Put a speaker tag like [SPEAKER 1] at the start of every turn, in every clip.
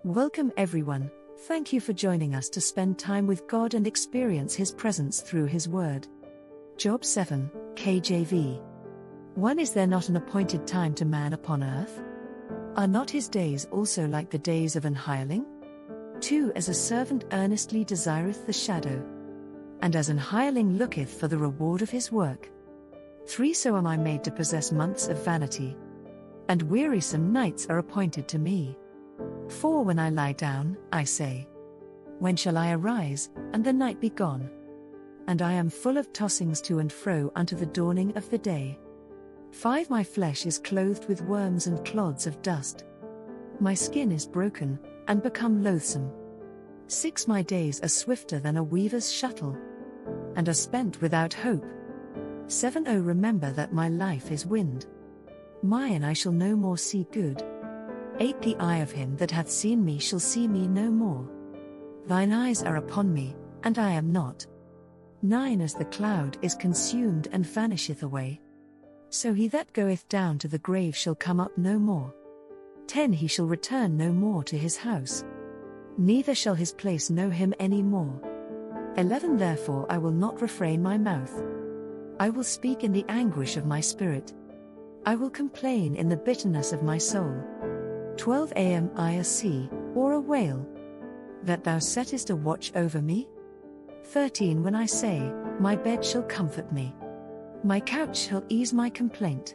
[SPEAKER 1] Welcome everyone, thank you for joining us to spend time with God and experience His presence through His Word. Job 7, KJV. 1. Is there not an appointed time to man upon earth? Are not his days also like the days of an hireling? 2. As a servant earnestly desireth the shadow, and as an hireling looketh for the reward of his work. 3. So am I made to possess months of vanity, and wearisome nights are appointed to me. 4. When I lie down, I say, when shall I arise, and the night be gone? And I am full of tossings to and fro unto the dawning of the day. 5. My flesh is clothed with worms and clods of dust. My skin is broken, and become loathsome. 6. My days are swifter than a weaver's shuttle, and are spent without hope. 7. Oh, remember that my life is wind. Mine I shall no more see good. 8. The eye of him that hath seen me shall see me no more. Thine eyes are upon me, and I am not. 9. As the cloud is consumed and vanisheth away, so he that goeth down to the grave shall come up no more. 10. He shall return no more to his house, neither shall his place know him any more. 11. Therefore I will not refrain my mouth. I will speak in the anguish of my spirit. I will complain in the bitterness of my soul. 12. Am I a sea, or a whale, that thou settest a watch over me? 13. When I say, my bed shall comfort me, my couch shall ease my complaint.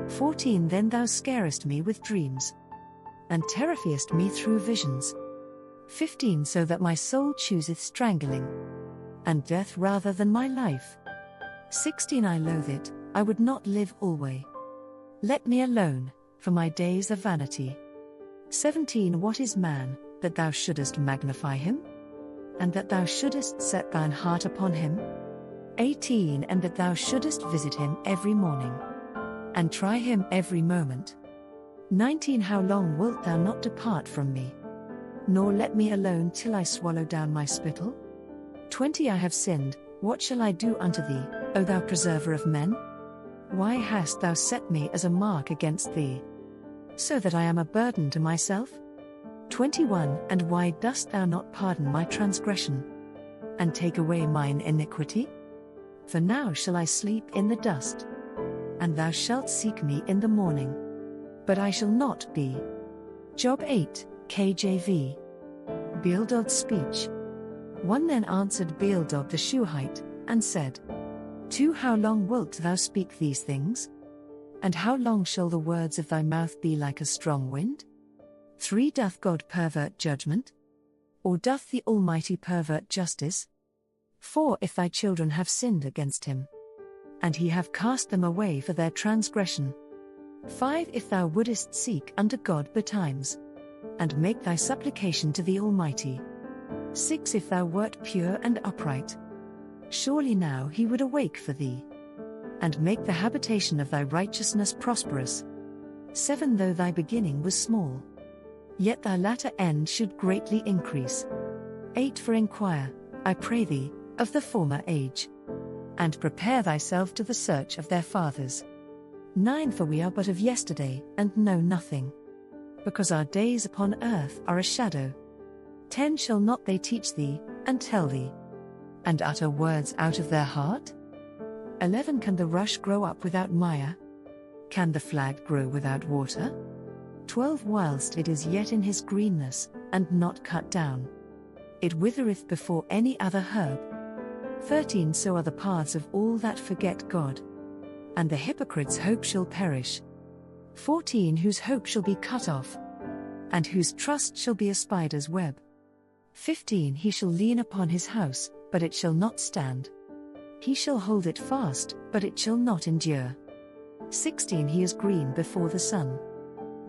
[SPEAKER 1] 14. Then thou scarest me with dreams, and terrifiest me through visions. 15. So that my soul chooseth strangling, and death rather than my life. 16. I loathe it, I would not live alway. Let me alone, for my days are vanity. 17. What is man, that thou shouldest magnify him? And that thou shouldest set thine heart upon him? 18. And that thou shouldest visit him every morning, and try him every moment. 19. How long wilt thou not depart from me, nor let me alone till I swallow down my spittle? 20. I have sinned, what shall I do unto thee, O thou preserver of men? Why hast thou set me as a mark against thee, so that I am a burden to myself? 21. And why dost thou not pardon my transgression, and take away mine iniquity? For now shall I sleep in the dust, and thou shalt seek me in the morning, but I shall not be. Job 8, KJV. Bildad's speech. 1. Then answered Bildad the Shuhite, and said, 2. How long wilt thou speak these things? And how long shall the words of thy mouth be like a strong wind? 3. Doth God pervert judgment? Or doth the Almighty pervert justice? 4. If thy children have sinned against him, and he have cast them away for their transgression. 5. If thou wouldest seek unto God betimes, and make thy supplication to the Almighty. 6. If thou wert pure and upright, surely now he would awake for thee, and make the habitation of thy righteousness prosperous. 7. Though thy beginning was small, yet thy latter end should greatly increase. 8. For inquire, I pray thee, of the former age, and prepare thyself to the search of their fathers. 9. For we are but of yesterday, and know nothing, because our days upon earth are a shadow. 10. Shall not they teach thee, and tell thee, and utter words out of their heart? 11. Can the rush grow up without mire? Can the flag grow without water? 12. Whilst it is yet in his greenness, and not cut down, it withereth before any other herb. 13. So are the paths of all that forget God, and the hypocrite's hope shall perish. 14. Whose hope shall be cut off, and whose trust shall be a spider's web. 15. He shall lean upon his house, but it shall not stand. He shall hold it fast, but it shall not endure. 16. He is green before the sun,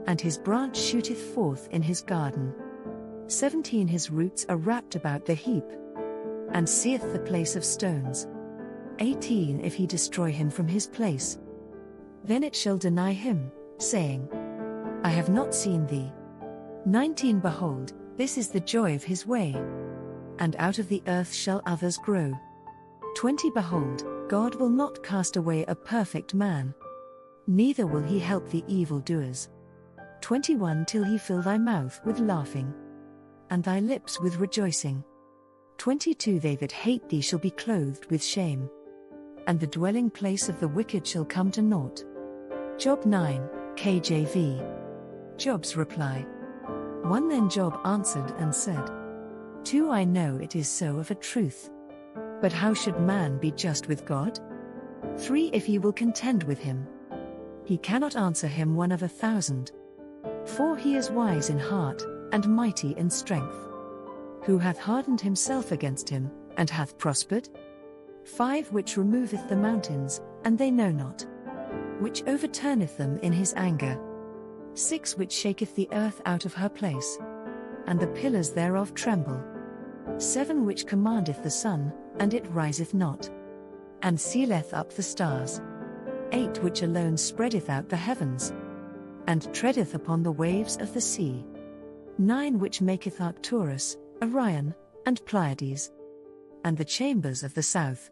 [SPEAKER 1] and his branch shooteth forth in his garden. 17. His roots are wrapped about the heap, and seeth the place of stones. 18. If he destroy him from his place, then it shall deny him, saying, I have not seen thee. 19. Behold, this is the joy of his way, and out of the earth shall others grow. 20. Behold, God will not cast away a perfect man, neither will he help the evildoers. 21. Till he fill thy mouth with laughing, and thy lips with rejoicing. 22 They that hate thee shall be clothed with shame, and the dwelling place of the wicked shall come to naught. Job 9, KJV. Job's reply. 1 Then Job answered and said, 2 I know it is so of a truth. But how should man be just with God? 3 If he will contend with him, he cannot answer him 1 of 1,000. 4 He is wise in heart, and mighty in strength. Who hath hardened himself against him, and hath prospered? 5 Which removeth the mountains, and they know not, which overturneth them in his anger. 6 Which shaketh the earth out of her place, and the pillars thereof tremble. 7 Which commandeth the sun, and it riseth not, and sealeth up the stars. 8 Which alone spreadeth out the heavens, and treadeth upon the waves of the sea. 9 Which maketh Arcturus, Orion, and Pleiades, and the chambers of the south.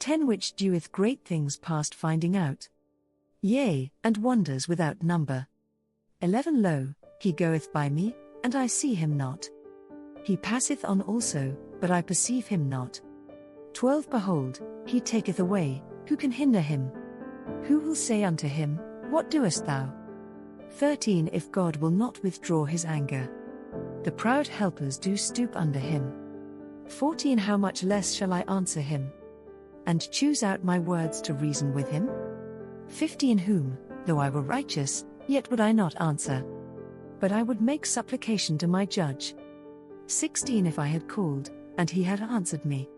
[SPEAKER 1] 10 Which doeth great things past finding out, yea, and wonders without number. 11 Lo, he goeth by me, and I see him not. He passeth on also, but I perceive him not. 12 Behold, he taketh away, who can hinder him? Who will say unto him, What doest thou? 13 If God will not withdraw his anger, the proud helpers do stoop under him. 14 How much less shall I answer him, and choose out my words to reason with him? 15 Whom, though I were righteous, yet would I not answer, but I would make supplication to my judge. 16 If I had called, and he had answered me,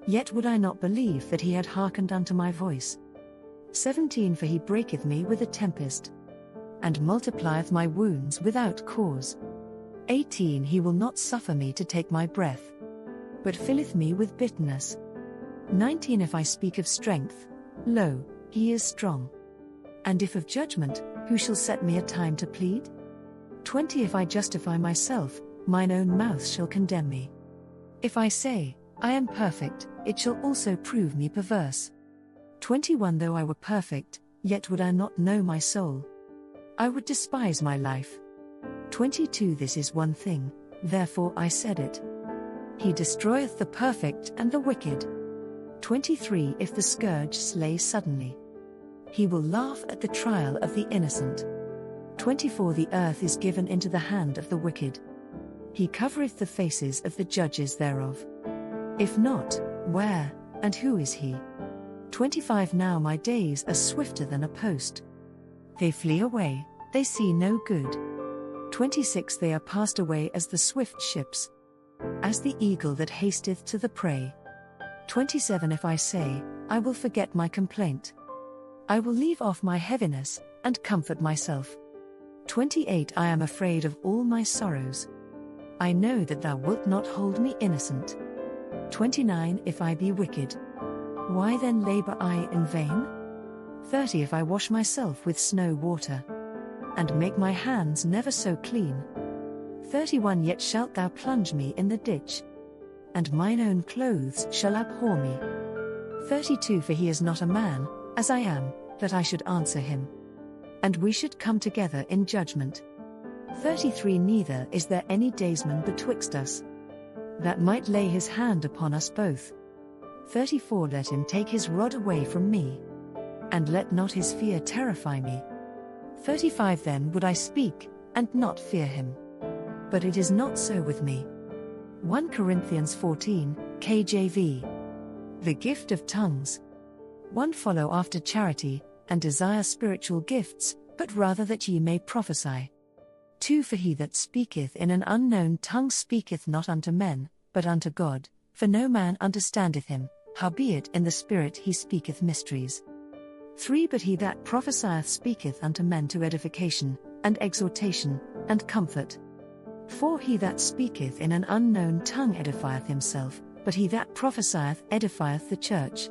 [SPEAKER 1] yet would I not believe that he had hearkened unto my voice. 17 For he breaketh me with a tempest, and multiplieth my wounds without cause. 18 He will not suffer me to take my breath, but filleth me with bitterness. 19 If I speak of strength, lo, he is strong. And if of judgment, who shall set me a time to plead? 20 If I justify myself, mine own mouth shall condemn me. If I say, I am perfect, it shall also prove me perverse. 21 Though I were perfect, yet would I not know my soul. I would despise my life. 22 This is one thing, therefore I said it. He destroyeth the perfect and the wicked. 23 If the scourge slay suddenly, he will laugh at the trial of the innocent. 24 The earth is given into the hand of the wicked. He covereth the faces of the judges thereof. If not, where, and who is he? 25 Now my days are swifter than a post. They flee away, they see no good. 26 They are passed away as the swift ships, as the eagle that hasteth to the prey. 27 If I say, I will forget my complaint, I will leave off my heaviness, and comfort myself. 28 I am afraid of all my sorrows. I know that thou wilt not hold me innocent. 29 If I be wicked, why then labor I in vain? 30 If I wash myself with snow water, and make my hands never so clean. 31 Yet shalt thou plunge me in the ditch, and mine own clothes shall abhor me. 32 For he is not a man, as I am, that I should answer him, and we should come together in judgment. 33 Neither is there any daysman betwixt us, that might lay his hand upon us both. 34 Let him take his rod away from me, and let not his fear terrify me. 35 Then would I speak, and not fear him. But it is not so with me. 1 Corinthians 14, KJV. The gift of tongues. 1 Follow after charity, and desire spiritual gifts, but rather that ye may prophesy. 2 For he that speaketh in an unknown tongue speaketh not unto men, but unto God, for no man understandeth him, howbeit in the Spirit he speaketh mysteries. 3 But he that prophesieth speaketh unto men to edification, and exhortation, and comfort. 4 He that speaketh in an unknown tongue edifieth himself, but he that prophesieth edifieth the church.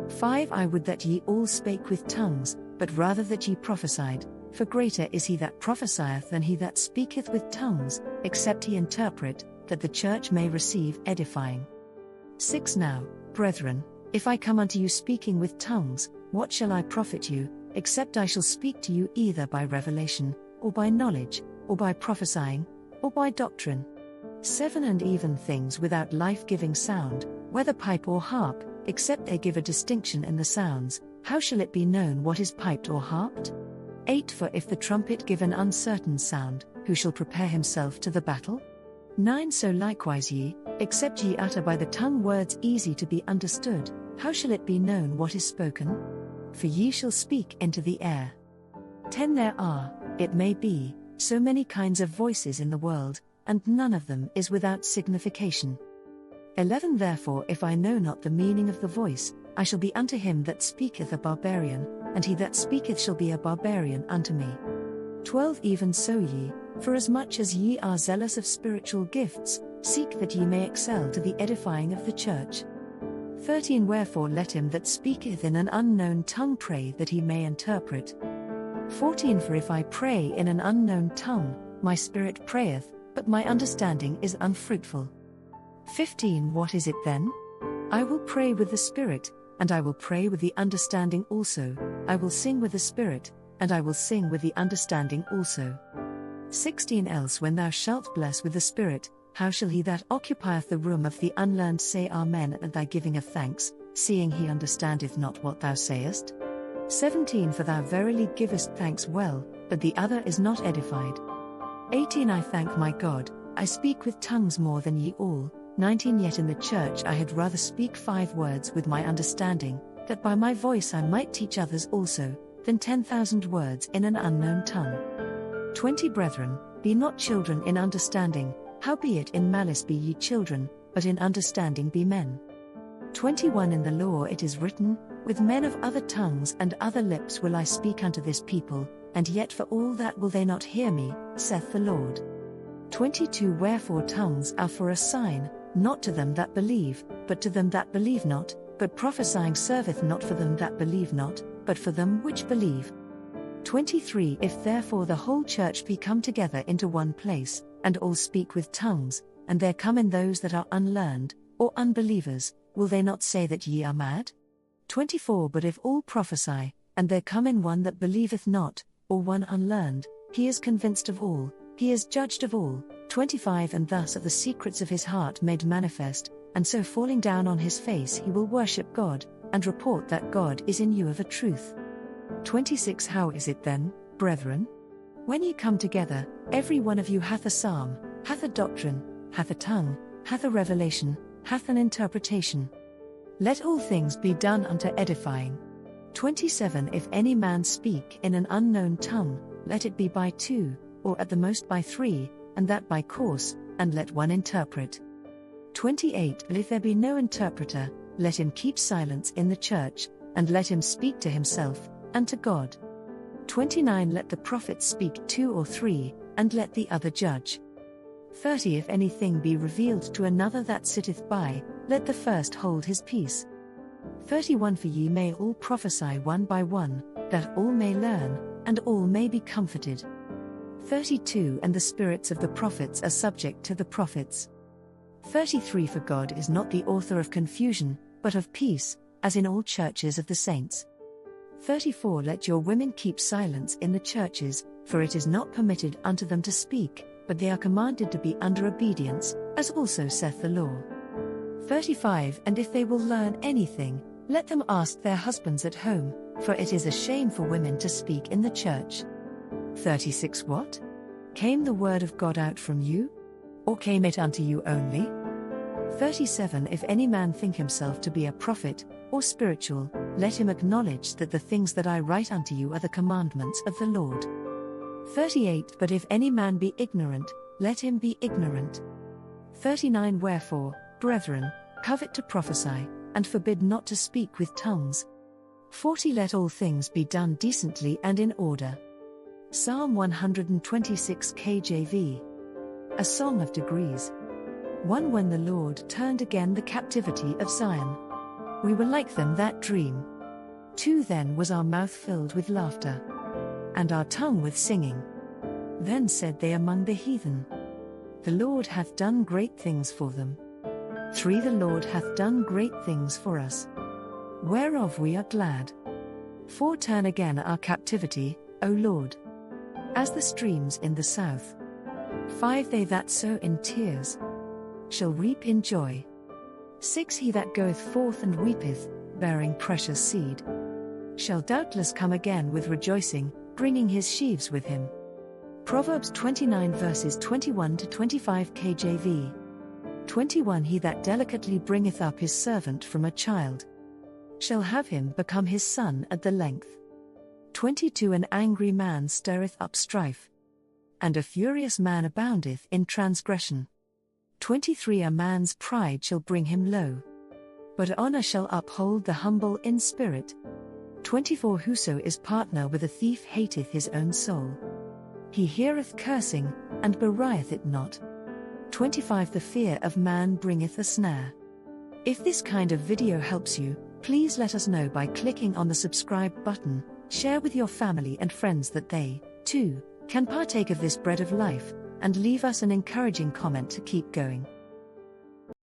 [SPEAKER 1] 5 I would that ye all spake with tongues, but rather that ye prophesied, for greater is he that prophesieth than he that speaketh with tongues, except he interpret, that the church may receive edifying. 6 Now, brethren, if I come unto you speaking with tongues, what shall I profit you, except I shall speak to you either by revelation, or by knowledge, or by prophesying, or by doctrine? 7 And even things without life-giving sound, whether pipe or harp, except they give a distinction in the sounds, how shall it be known what is piped or harped? 8 For if the trumpet give an uncertain sound, who shall prepare himself to the battle? 9 So likewise ye, except ye utter by the tongue words easy to be understood, how shall it be known what is spoken? For ye shall speak into the air. 10 There are, it may be, so many kinds of voices in the world, and none of them is without signification. 11 Therefore if I know not the meaning of the voice, I shall be unto him that speaketh a barbarian, and he that speaketh shall be a barbarian unto me. 12 Even so ye, forasmuch as ye are zealous of spiritual gifts, seek that ye may excel to the edifying of the church. 13 Wherefore let him that speaketh in an unknown tongue pray that he may interpret. 14 For if I pray in an unknown tongue, my spirit prayeth, but my understanding is unfruitful. 15 What is it then? I will pray with the Spirit, and I will pray with the understanding also, I will sing with the Spirit, and I will sing with the understanding also. 16 Else when thou shalt bless with the Spirit, how shall he that occupieth the room of the unlearned say Amen at thy giving of thanks, seeing he understandeth not what thou sayest? 17 For thou verily givest thanks well, but the other is not edified. 18 I thank my God, I speak with tongues more than ye all. 19 Yet in the church I had rather speak 5 words with my understanding, that by my voice I might teach others also, than 10,000 words in an unknown tongue. 20 Brethren, be not children in understanding, howbeit in malice be ye children, but in understanding be men. 21 In the law it is written, with men of other tongues and other lips will I speak unto this people, and yet for all that will they not hear me, saith the Lord. 22 Wherefore tongues are for a sign, not to them that believe, but to them that believe not, but prophesying serveth not for them that believe not, but for them which believe. 23 If therefore the whole church be come together into one place, and all speak with tongues, and there come in those that are unlearned, or unbelievers, will they not say that ye are mad? 24 But if all prophesy, and there come in one that believeth not, or one unlearned, he is convinced of all, he is judged of all. 25 And thus are the secrets of his heart made manifest, and so falling down on his face he will worship God, and report that God is in you of a truth. 26 How is it then, brethren? When ye come together, every one of you hath a psalm, hath a doctrine, hath a tongue, hath a revelation, hath an interpretation. Let all things be done unto edifying. 27 If any man speak in an unknown tongue, let it be by 2, or at the most by 3, and that by course, and let one interpret. 28 But if there be no interpreter, let him keep silence in the church, and let him speak to himself, and to God. 29 Let the prophets speak 2 or 3, and let the other judge. 30 If anything be revealed to another that sitteth by, let the first hold his peace. 31 For ye may all prophesy one by one, that all may learn, and all may be comforted. 32 And the spirits of the prophets are subject to the prophets. 33 For God is not the author of confusion, but of peace, as in all churches of the saints. 34 Let your women keep silence in the churches, for it is not permitted unto them to speak, but they are commanded to be under obedience, as also saith the law. 35 And if they will learn anything, let them ask their husbands at home, for it is a shame for women to speak in the church. 36 What? Came the word of God out from you? Or came it unto you only? 37 If any man think himself to be a prophet, or spiritual, let him acknowledge that the things that I write unto you are the commandments of the Lord. 38 But if any man be ignorant, let him be ignorant. 39 Wherefore, brethren, covet to prophesy, and forbid not to speak with tongues. 40 Let all things be done decently and in order. Psalm 126 KJV. A Song of Degrees. 1 When the Lord turned again the captivity of Zion, we were like them that dream. 2 Then was our mouth filled with laughter, and our tongue with singing. Then said they among the heathen, the Lord hath done great things for them. 3 The Lord hath done great things for us, whereof we are glad. 4 Turn again our captivity, O Lord, as the streams in the south. 5 They that sow in tears, shall reap in joy. 6 He that goeth forth and weepeth, bearing precious seed, shall doubtless come again with rejoicing, bringing his sheaves with him. Proverbs 29 verses 21 to 25 KJV. 21 He that delicately bringeth up his servant from a child, shall have him become his son at the length. 22 An angry man stirreth up strife, and a furious man aboundeth in transgression. 23 A man's pride shall bring him low, but honor shall uphold the humble in spirit. 24 Whoso is partner with a thief hateth his own soul. He heareth cursing, and berieth it not. 25 The fear of man bringeth a snare. If this kind of video helps you, please let us know by clicking on the subscribe button, share with your family and friends that they, too, can partake of this bread of life, and leave us an encouraging comment to keep going.